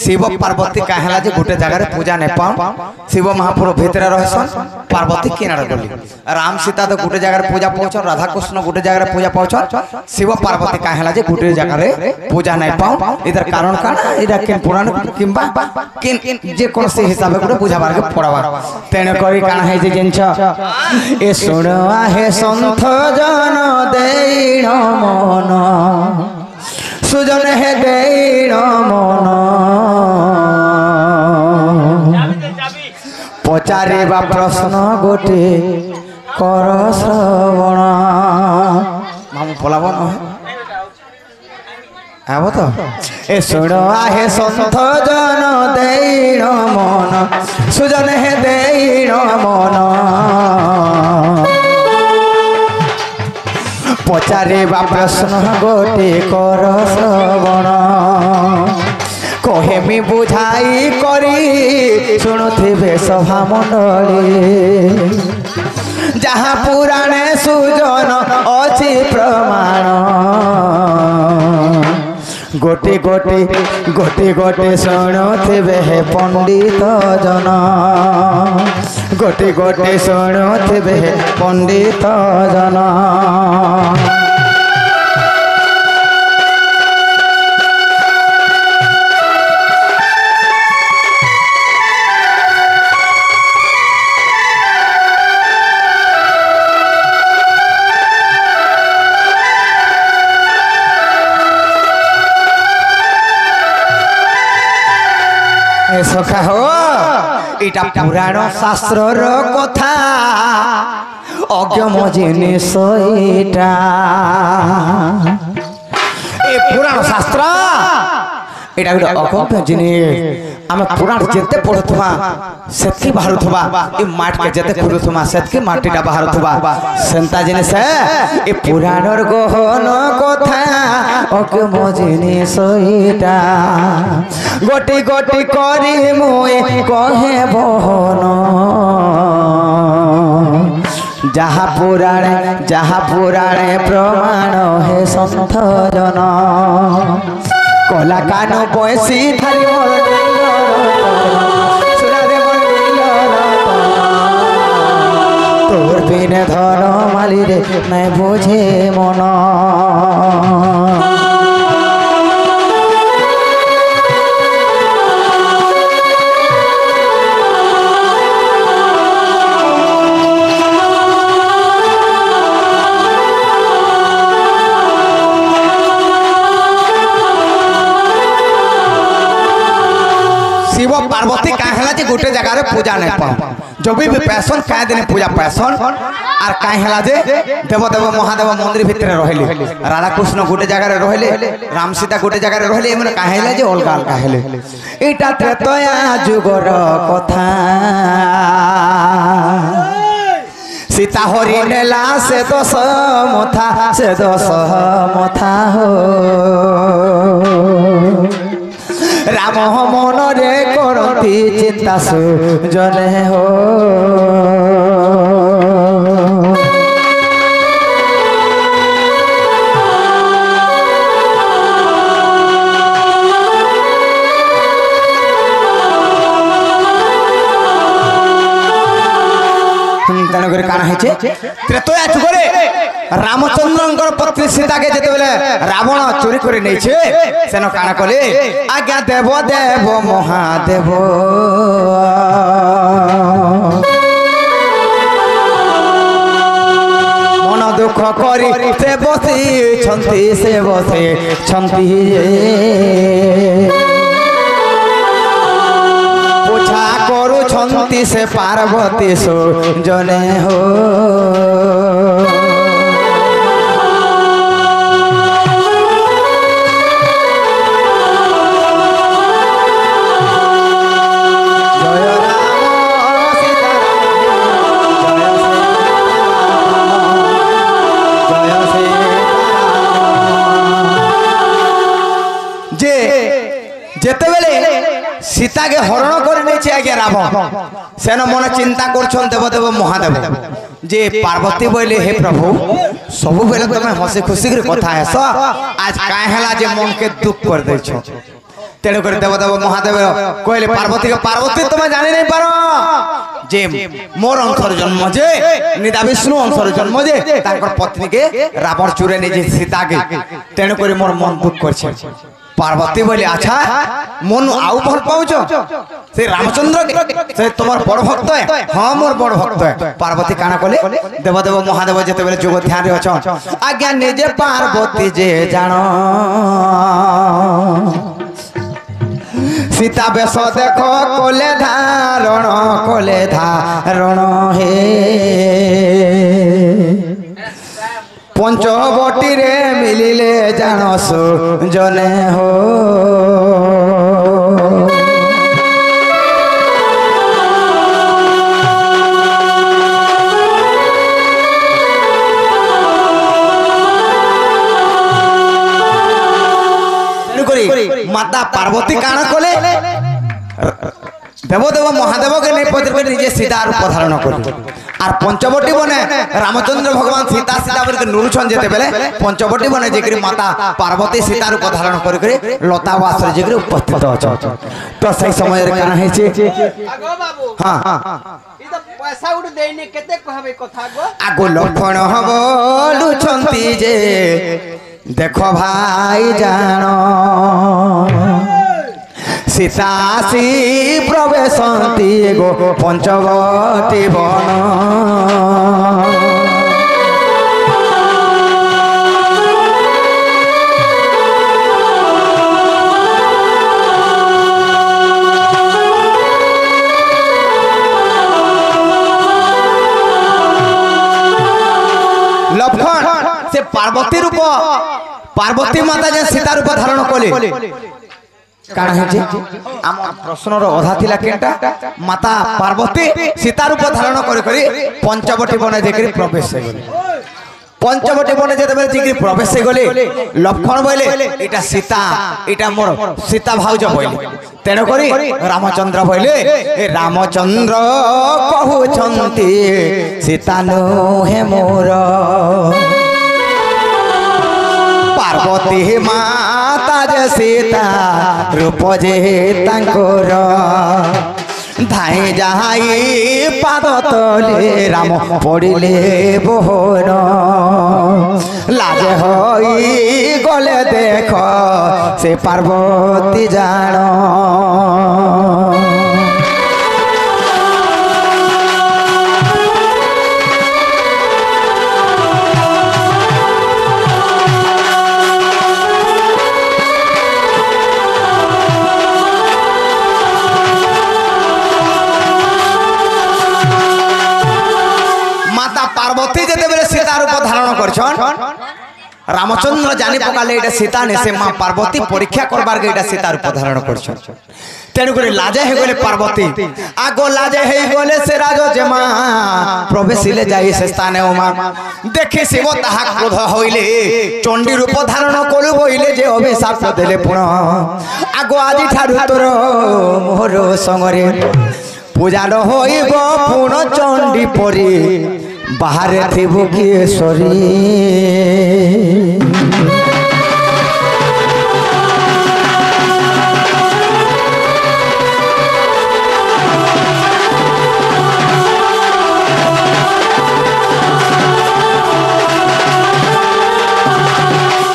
शिव पार्वती कहला जे गोटे जगह पूजा नहीं पाऊँ शिव महापुर भितर रहसन पार्वती किनारे गली राम सीता तो गोटे जगह पूजा पाउछन राधा कृष्ण गोटे जगह पूजा पाउछन शिव पार्वती कहला जे गोटे जगह पूजा नहीं पाऊँ इधर कारण काना इधर किन पुराण किंबा किन जे कोन से हिसाब गोटे पूजा बार के पड़वा तेने करी काना है जे जिंछ ए सुनवा हे संत जन देण मन सुजन हे देण मन पचारे बा प्रश्न गोटे कर श्रवण हम बोलाबो न आबो तो ए सुनवा हे संत जन देण मन सुजन हे देण मन पचारे बा प्रश्न गोटे कर श्रवण कहेमी बुझाई करी शुणुथिबे सभा मंडली जहाँ पुराणे सुजन अछि प्रमाण गोटे गोटे गोटे गोटे शुणुथिबे हे पंडित जन गोटे गोटे शुणुथिबे हे पंडित जन सखा हो इटा पुराण शास्त्र कथा अज्ञम जिनिस इटा ए पुराण शास्त्र एटा गोटे अगम्य जिनिस आम पुराण जेते पढ़ुथुमा सेतकी बाहरुथुबा ए माट के जेते खुलुथुमा सेतकी माटीटा बाहरुथुबा सेंता जिनिस ए पुराणर गहन कथा अगम्य जिनिस इटा गोटी गोटी करी मुए कहे बहन जहाँ पुराणे प्रमाण हे संत जन कला कान पैसी थारी तोर बिने धन माली रे नहीं बुझे मन शिव पार्वती कहला जे गोटे जगह रे पूजा नहीं पाऊँ जो भी पैसन कह दिन पूजा पैसन और कहला जे देव देव महादेव मंदिर भितर रहले राधा कृष्ण गोटे जगह रहले राम सीता गोटे जगह रहले एमन कहला जे अलगा अलगा हेले एटा त्रेतया जुगर कथा सीता हरि नेला से दस मथा हो राम मन रे करती चिंता सुजने हो तेणुक काना है त्रेतया जुगरे रामचंद्र पत्नी सीता के जेते बेले रावण चोरी करे नै छे सेनो काना कले आज्ञा देव देव महादेव मन दुख करी से बसे छंती पूछा करू छंती से पार्वती सो जने हो जेते बेले सीता के हरण कर नहीं छे आज्ञा रावण सेन मन चिंता करछन देव देव महादेव जे पार्वती बोले हे प्रभु सब बेले तुम हसी खुशी के कथा है आज काहे हला जे मन के दुख कर दै छो तेणुक देवदेव महादेव कहले पार्वती के पार्वती तुम्हें जानी नहीं पार जे मोर अंशर जन्म जे निदा विष्णु अंशर जन्म जे तांकर पत्नी के रावण चुरे नहीं सीता के तेणुक मोर मन दुख कर पार्वती बोले अच्छा मन आउ भल पाउछ से रामचंद्र के से तुम्हार बड़ भक्त है हां मोर बड़ भक्त है पार्वती काना कले देवदेव महादेव जेते बेले जोग ध्यान रे अछन आज्ञा निजे पार्वती जे जानो सीता बेश देखो कोले धारण हे पंचवटी रे मिलिले जानसु जने हो माता पार्वती काना कोले देवदेव महादेव के नहीं पत्र निजे सीता रूप धारण कर आर पंचवटी बने रामचंद्र भगवान सीता सीता बोल के नुरुछन जेते बेले पंचवटी बने जेकरी माता पार्वती सीता रूप धारण कर के लता वासर जेकरी उपस्थित अछ तो सही समय रे काना है छे आगो बाबू हां ई तो पैसा उड़ देने केते कहबे कथा गो आगो लक्षण बोलु छंती जे देखो भाई जानो सीतासी प्रवेशंती गो पंचवटी वन लक्षण से पार्वती रूप पार्वती माता जे सीता रूप धारण कले काना है आम प्रश्नर अधा थिला केनटा माता पार्वती सीता रूप धारण करी पंचवटी बने जेकरी प्रवेश से गले पंचवटी बने जेते बेले जेकरी प्रवेश से गले लक्षण बोले एटा सीता एटा मोर सीता भाउज बोले तेनो करी रामचंद्र बोले ए रामचंद्र कहू छंती सीता नो हे मोर पार्वती माता जे सीता रूप जे तांकर धाई जाई पाद तले राम पड़िले बोहर लाज होई गले देख से पार्वती जान पार्वती जेते बेले सीता रूप धारण करछन रामचंद्र जानी पकाले एटा सीता ने से मां पार्वती परीक्षा करबार के एटा सीता रूप धारण करछन तेनु करे लाजे हे गले पार्वती आगो लाजे हे गले से राजो जेमा प्रवेशिले जाई से स्थाने ओमा देखि शिव ताहा क्रोध होइले चंडी रूप धारण कलु बोइले जे अभिशाप देले पुण आगो आजि ठाडु तोर मोर संगरे पूजा न होइब पुण चंडी परी बाहर थी भुगेश्वरी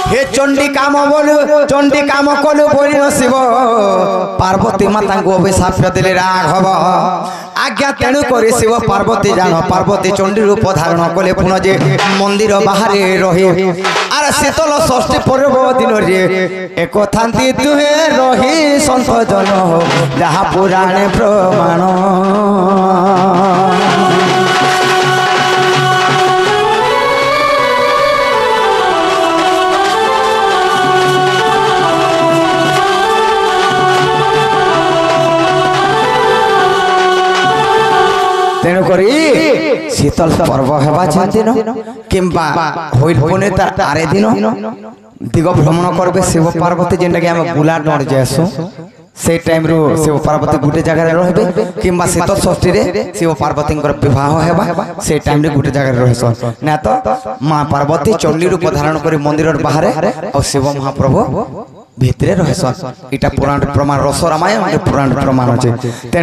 हे चंडी काम बोलू चंडी काम कलु बोली शिव पार्वती माता को अभिशाप देले राघव आज्ञा तेणु कर शिव पार्वती जान पार्वती चंडी रूप धारण कले पुनः जे मंदिर बाहर रहे आर शीतल षष्ठी पर्व दिन एक थांती तुहे रही संत जन जहा पुराणे प्रमाण तेणुक शीतल पर्व हेबा दिन किंबा होइल पुणे तार आरे दिन दिग भ्रमण करबे शिव पार्वती जेंटा कि हम बुला नड़ जासु से टाइम रो शिव पार्वती गुटे जगह रहबे किंबा शीतल षष्ठी रे शिव पार्वती विवाह हेबा से टाइम रे गुटे जगह रहसो ना तो मां पार्वती चंडी रूप धारण करी मंदिर बाहर और शिव महाप्रभु ভিতরে রহেছন। এটা পুরাণ প্রমাণ, রস রামায়ণ পুরাণ প্রমাণ আছে। তেণু